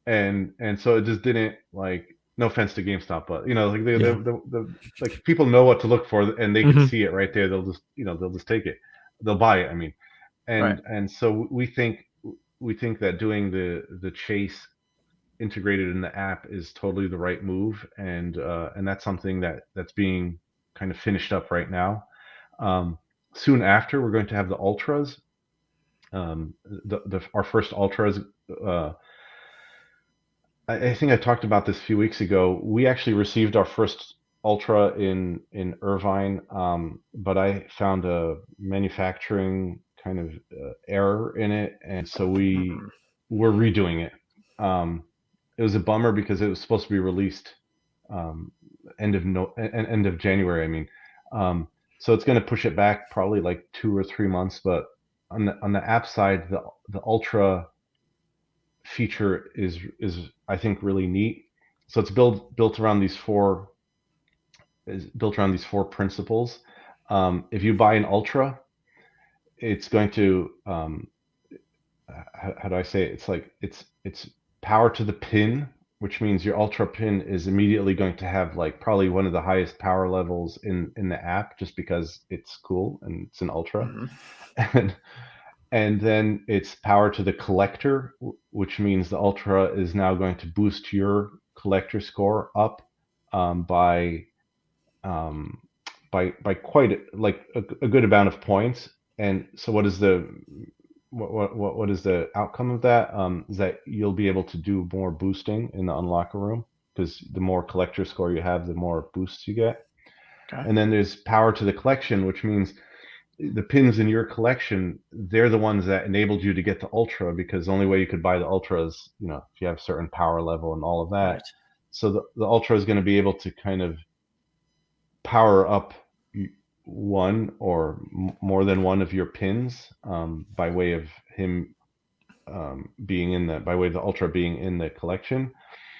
And so it just didn't, like, no offense to GameStop, but like Yeah. the like people know what to look for, and they can Mhm. see it right there. They'll just take it. They'll buy it. I mean, Right. and so we think that doing the chase integrated in the app is totally the right move, and that's something that's being kind of finished up right now. Soon after, we're going to have the ultras. Our first ultras. Uh, I think I talked about this a few weeks ago. We actually received our first ultra in Irvine, but I found a manufacturing kind of error in it, and so we're redoing it. It was a bummer because it was supposed to be released um, end of January. I mean, so it's going to push it back probably like 2 or 3 months. But on the app side, the ultra feature is I think really neat. So it's built around these four principles. If you buy an ultra, it's going to how do I say it? It's like it's power to the pin, which means your ultra pin is immediately going to have like probably one of the highest power levels in the app, just because it's cool and it's an ultra. Mhm. and and then it's power to the collector, which means the ultra is now going to boost your collector score up by um, by quite like a good amount of points. And so, what is the outcome of that? Is that you'll be able to do more boosting in the unlocker room. because the more collector score you have, the more boosts you get. Okay. And then there's power to the collection, which means the pins in your collection, they're the ones that enabled you to get the Ultra, because the only way you could buy the Ultra is, if you have certain power level and all of that. Right. So the Ultra is going to be able to kind of power up one or more than one of your pins by way of him being in by way of the Ultra being in the collection.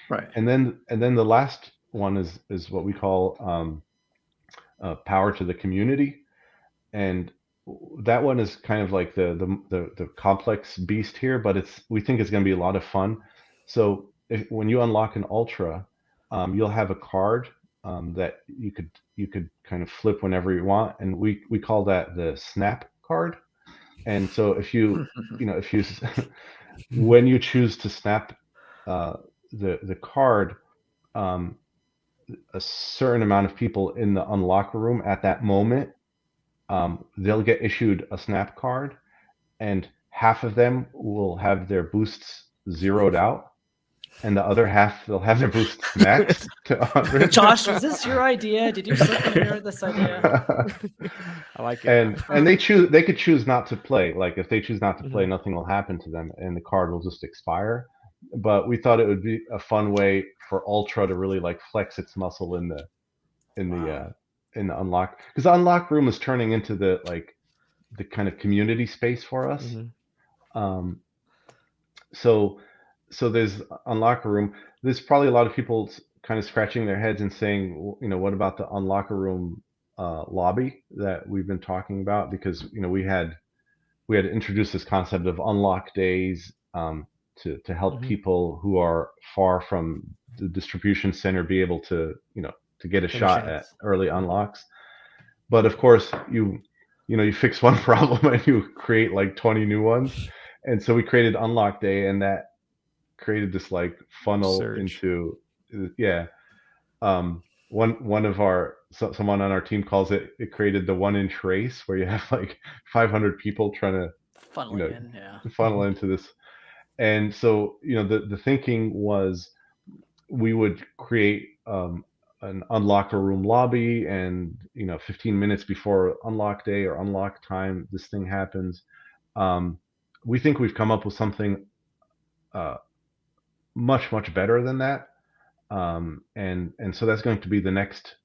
Right. And then the last one is what we call power to the community. And that one is kind of like the complex beast here, but we think it's going to be a lot of fun. So when you unlock an Ultra, you'll have a card that you could kind of flip whenever you want, and we call that the Snap card. And so if you when you choose to snap the card, a certain amount of people in the unlocker room at that moment, they'll get issued a snap card, and half of them will have their boosts zeroed out, and the other half they'll have their boosts maxed to 100. Josh, was this your idea? Did you slip in here with this idea? I like it. And they could choose not to play. Like if they choose not to play, nothing will happen to them, and the card will just expire. But we thought it would be a fun way for Ultra to really like flex its muscle in the unlock, because the unlock room is turning into the kind of community space for us. So there's unlocker room. There's probably a lot of people kind of scratching their heads and saying, what about the unlocker room lobby that we've been talking about? Because we had introduced this concept of unlock days to help people who are far from the distribution center be able to to get a shot at early unlocks. But of course, you fix one problem and you create like 20 new ones. And so we created Unlock Day, and that created this like funnel surge into one of our someone on our team calls it created the 1-inch race, where you have like 500 people trying to funnel into this. And so the thinking was we would create an unlocker room lobby, and 15 minutes before unlock day or unlock time, this thing happens. We think we've come up with something much better than that, and so that's going to be the next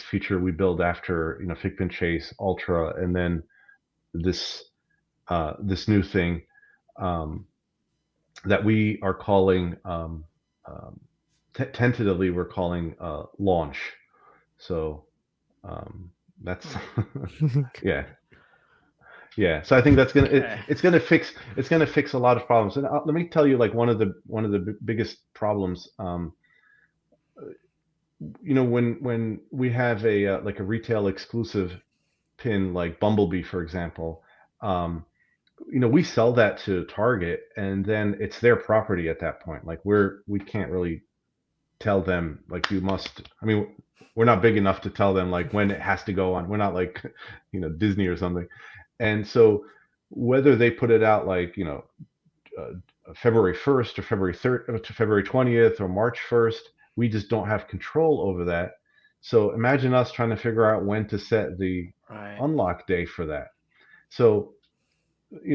feature we build after FiGPiN Chase Ultra, and then this new thing that we are calling tentatively we're calling launch. So that's yeah. So I think that's it's gonna fix a lot of problems. And let me tell you, like one of the biggest problems. When we have a like a retail exclusive pin like Bumblebee, for example, we sell that to Target, and then it's their property at that point. Like we can't really tell them like you must. I mean, we're not big enough to tell them like when it has to go on. We're not like Disney or something. And so whether they put it out like February 1st or February 3rd to February 20th or March 1st, we just don't have control over that. So imagine us trying to figure out when to set the unlock day for that. So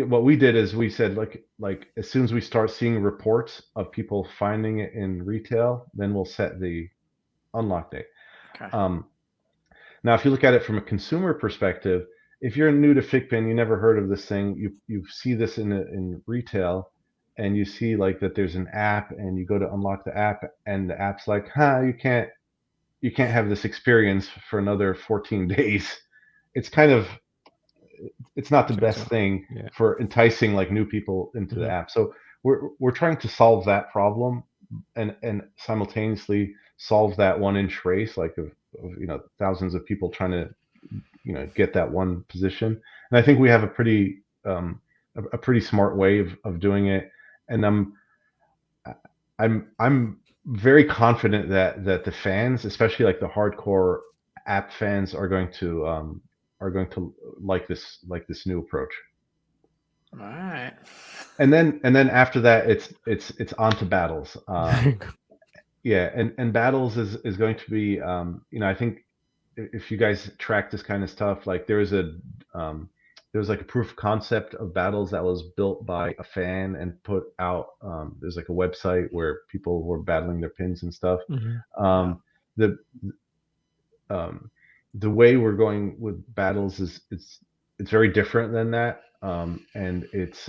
what we did is we said like as soon as we start seeing reports of people finding it in retail, then we'll set the unlock day. Okay. Now, if you look at it from a consumer perspective, if you're new to FiGPiN, you never heard of this thing, you see this in retail, and you see like that there's an app, and you go to unlock the app, and the app's like, you can't have this experience for another 14 days. It's not the best thing for enticing like new people into the app. So we're trying to solve that problem, and simultaneously solve that 1-inch race, like of thousands of people trying to get that one position. And I think we have a pretty smart way of doing it. And I'm very confident that the fans, especially like the hardcore app fans, are going to like this new approach. All right. And then after that, it's on to battles. Yeah, and battles is going to be, I think if you guys track this kind of stuff, like there was like a proof of concept of battles that was built by a fan and put out. There's like a website where people were battling their pins and stuff. Wow. The um, the way we're going with battles is it's very different than that, and it's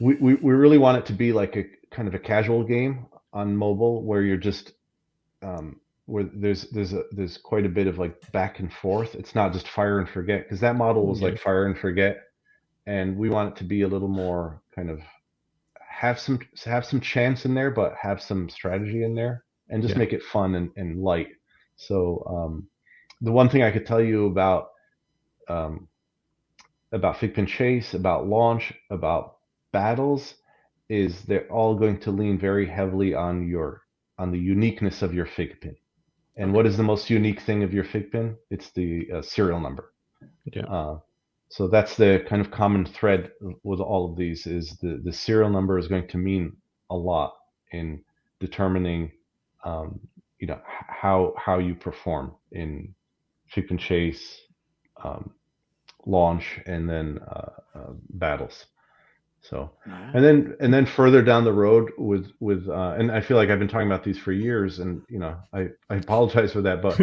we really want it to be like a kind of a casual game on mobile where you're just where there's quite a bit of like back and forth. It's not just fire and forget, because that model was Yeah. like fire and forget, and we want it to be a little more kind of have some chance in there, but have some strategy in there, and just Yeah. make it fun and light. So the one thing I could tell you um, about FiGPiN Chase, about launch, about battles, is they're all going to lean very heavily on the uniqueness of your FiGPiN. And Okay. what is the most unique thing of your FiGPiN? It's the serial number. Yeah. So that's the kind of common thread with all of these, is the serial number is going to mean a lot in determining, how you perform in FiGPiN Chase, um, launch, and then battles. So, Right. and then further down the road and I feel like I've been talking about these for years, and I apologize for that, but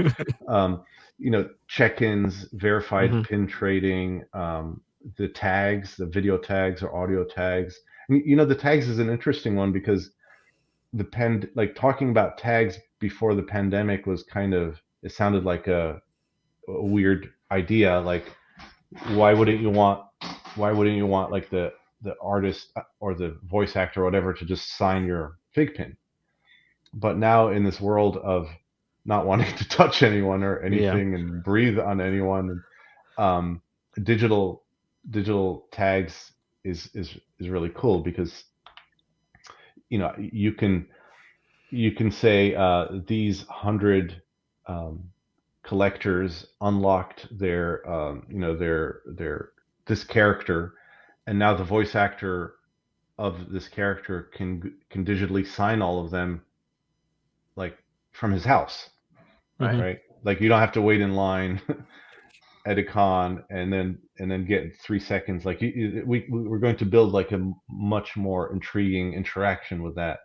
check-ins, verified pin trading, the tags, the video tags or audio tags. The tags is an interesting one, because like talking about tags before the pandemic was kind of, it sounded like a weird idea. Like, why wouldn't you want like the artist or the voice actor or whatever to just sign your FiGPiN? But now, in this world of not wanting to touch anyone or Yeah. anything and breathe on anyone, um, digital tags is really cool, because you can say these 100 collectors unlocked their this character, and now the voice actor of this character can digitally sign all of them, like, from his house, Right. right? Like, you don't have to wait in line at a con and then get 3 seconds. Like, we're going to build like a much more intriguing interaction with that,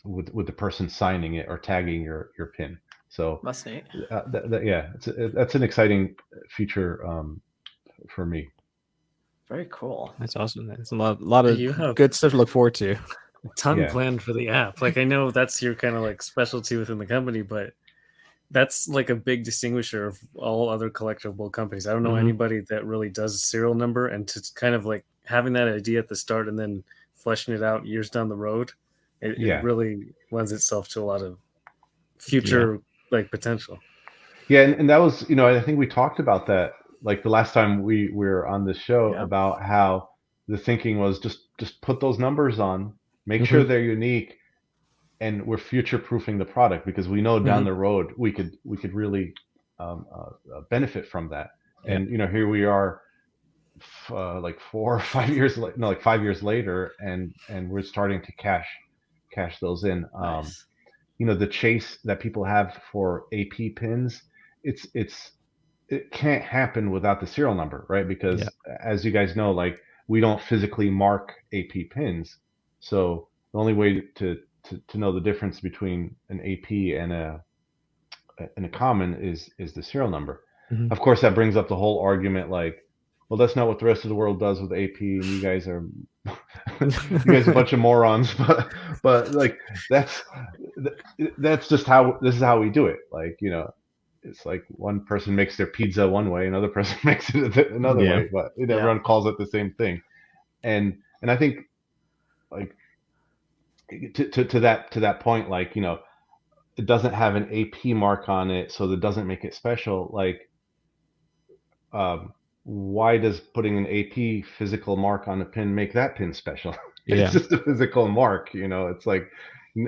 with the person signing it or tagging your pin. So That's neat. yeah, that's an exciting feature for me. Very cool. That's awesome. That's a lot of You have good stuff to look forward to. a ton Yeah. planned for the app. Like, I know that's your kind of like specialty within the company, but that's like a big distinguisher of all other collectible companies. I don't know anybody that really does serial number, and to kind of like having that idea at the start and then fleshing it out years down the road, it really lends itself to a lot of future like potential. Yeah, and that was, I think we talked about that like the last time we were on this show, about how the thinking was just put those numbers on, make sure they're unique, and we're future proofing the product, because we know down the road we could really benefit from that. Yeah. And here we are, like 4 or 5 years later, no, like 5 years later, and we're starting to cash those in. Nice. The chase that people have for AP pins, it can't happen without the serial number, right? Because as you guys know, like, we don't physically mark AP pins, so the only way to know the difference between an AP and a common is the serial number. Of course, that brings up the whole argument, like, well, that's not what the rest of the world does with AP, and you guys are a bunch of morons. But like, that's just how this is how we do it. Like, it's like one person makes their pizza one way, another person makes it another way, but everyone calls it the same thing. And I think, like, to that point, like, it doesn't have an AP mark on it, so that doesn't make it special. Like, why does putting an AP physical mark on a pin make that pin special? It's just a physical mark. It's like,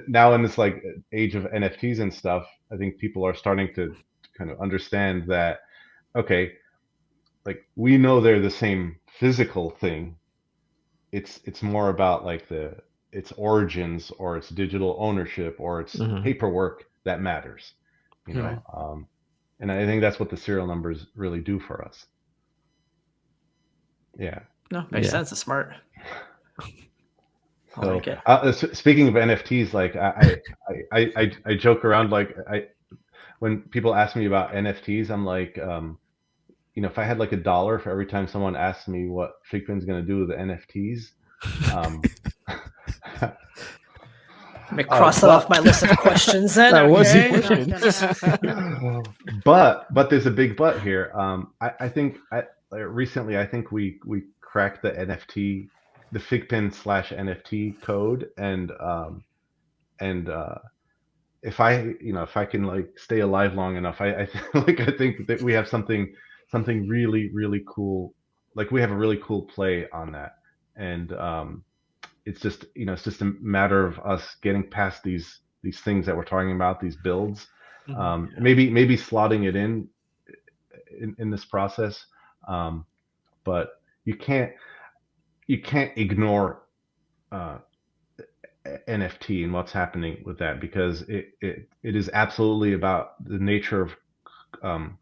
now in this like age of NFTs and stuff, I think people are starting to kind of understand that, okay, like, we know they're the same physical thing. It's more about like the its origins or its digital ownership or its paperwork that matters, you know. And I think that's what the serial numbers really do for us. Yeah. No, makes sense. It's smart. So, speaking of NFTs, like I joke around, like when people ask me about NFTs, I'm like, you know, if I had like $1 for every time someone asks me what FiGPiN's going to do with the NFTs, let me cross that off my list of questions then. But there's a big but here. I think recently I think we cracked the NFT, the FiGPiN/NFT code, and if I can like stay alive long enough, I think that we have something really cool. Like we have a really cool play on that, and it's just a matter of us getting past these things that we're talking about, these builds. Maybe slotting it in this process, but you can't ignore NFT and what's happening with that, because it is absolutely about the nature of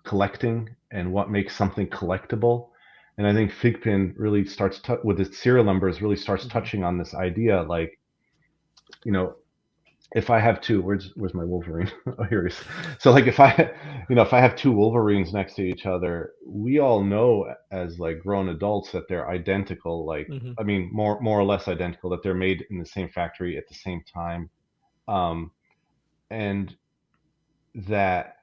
collecting and what makes something collectible. And I think FiGPiN really starts with its serial numbers, really starts touching on this idea, like, you know, if I have two, where's my Wolverine? Oh, here he is. So like if I have two Wolverines next to each other, we all know as like grown adults that they're identical. Like, I mean, more or less identical, that they're made in the same factory at the same time. And that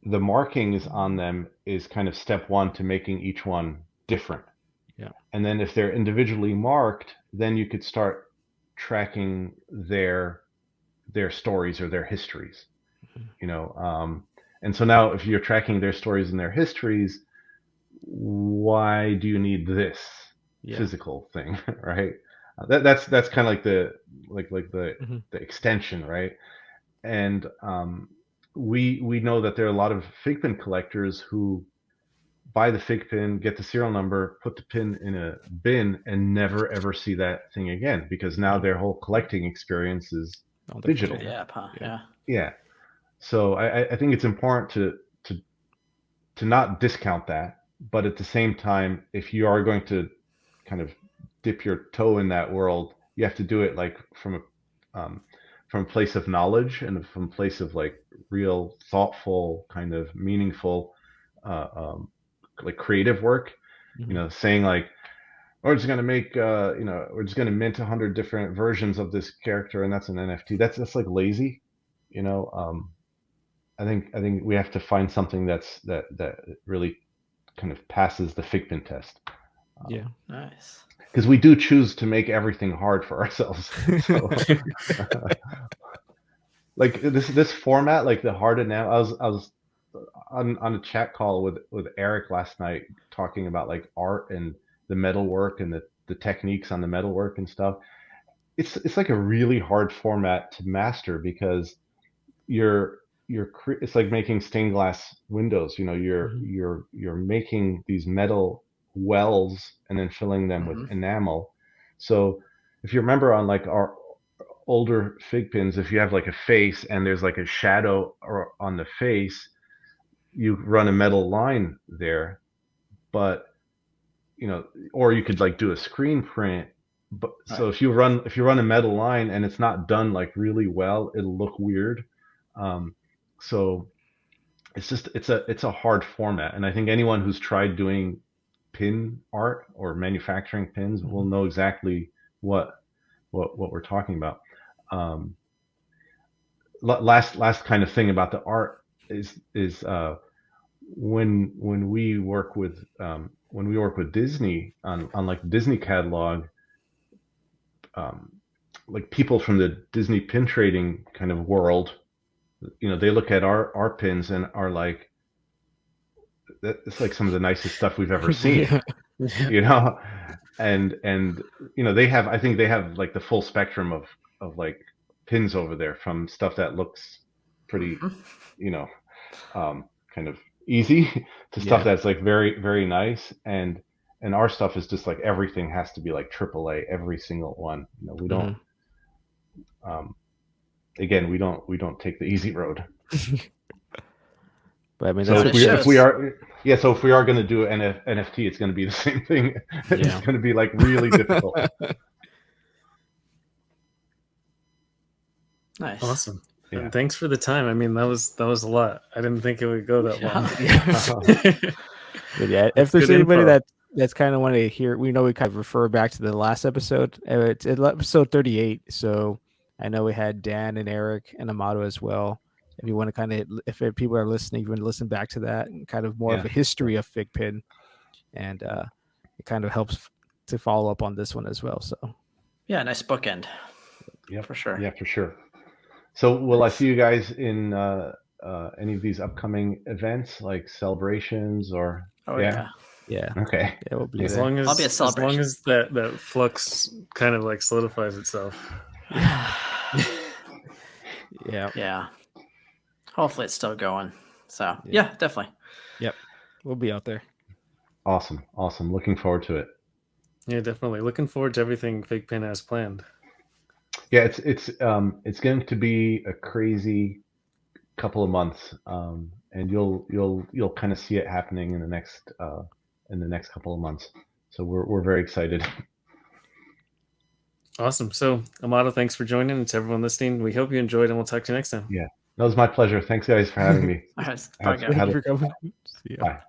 the markings on them is kind of step one to making each one different. Yeah. And then if they're individually marked, then you could start tracking their stories or their histories, you know. And so now if you're tracking their stories and their histories, why do you need this physical thing, right? That's kind of like the extension, right? And we know that there are a lot of FiGPiN collectors who buy the FiGPiN, get the serial number, put the pin in a bin, and never ever see that thing again, because now their whole collecting experience is digital. Yeah. So I think it's important to not discount that, but at the same time, if you are going to kind of dip your toe in that world, you have to do it like from a place of knowledge and from a place of like real thoughtful, kind of meaningful, like creative work. You know, saying like, we're just going to make, we're just going to mint 100 different versions of this character, and that's an NFT. That's like lazy, you know. I think we have to find something that really kind of passes the FiGPiN test. Nice. Because we do choose to make everything hard for ourselves. So, like this format, like the hard now. I was on a chat call with Eric last night, talking about like art and the metalwork and the techniques on the metalwork and stuff. It's like a really hard format to master, because it's like making stained glass windows. You know, you're making these metal wells and then filling them with enamel. So if you remember on like our older FiGPiNs, if you have like a face and there's like a shadow on the face, you run a metal line there. But you know, or you could like do a screen print. But so if you run a metal line and it's not done like really well, it'll look weird. So it's a hard format, and I think anyone who's tried doing pin art or manufacturing pins will know exactly what we're talking about. Last kind of thing about the art is when we work with Disney on like the Disney catalog, like people from the Disney pin trading kind of world, you know, they look at our pins and are like, it's like some of the nicest stuff we've ever seen. You know, and you know, I think they have like the full spectrum of like pins over there, from stuff that looks pretty, you know, kind of easy to stuff that's like very, very nice. And our stuff is just like, everything has to be like AAA, every single one. You know, again, we don't take the easy road. But I mean, So that's if we are going to do an NFT, it's going to be the same thing. It's going to be like really difficult. Nice. Awesome. Yeah. And thanks for the time. I mean, that was a lot. I didn't think it would go that long. But yeah, if there's anybody that's kind of want to hear, we know we kind of refer back to the last episode. It's episode 38. So I know we had Dan and Eric and Amado as well. If you want to kind of, if people are listening, you want to listen back to that and kind of more of a history of FiGPiN, and it kind of helps to follow up on this one as well. So yeah, nice bookend. Yeah, for sure. Yeah, for sure. So will I see you guys in any of these upcoming events, like celebrations or? Oh yeah. Okay. Yeah, we'll be as there. long as I'll be a celebration. as long as that flux kind of like solidifies itself. Yeah. Hopefully it's still going. So yeah, definitely. Yep. We'll be out there. Awesome. Looking forward to it. Yeah, definitely. Looking forward to everything FiGPiN has planned. Yeah, it's going to be a crazy couple of months, and you'll kind of see it happening in the next couple of months. So we're very excited. Awesome. So Amado, thanks for joining, and to everyone listening, we hope you enjoyed, and we'll talk to you next time. Yeah, that was my pleasure. Thanks, guys, for having me. All right, bye, guys. Thank you for coming. See ya. Bye.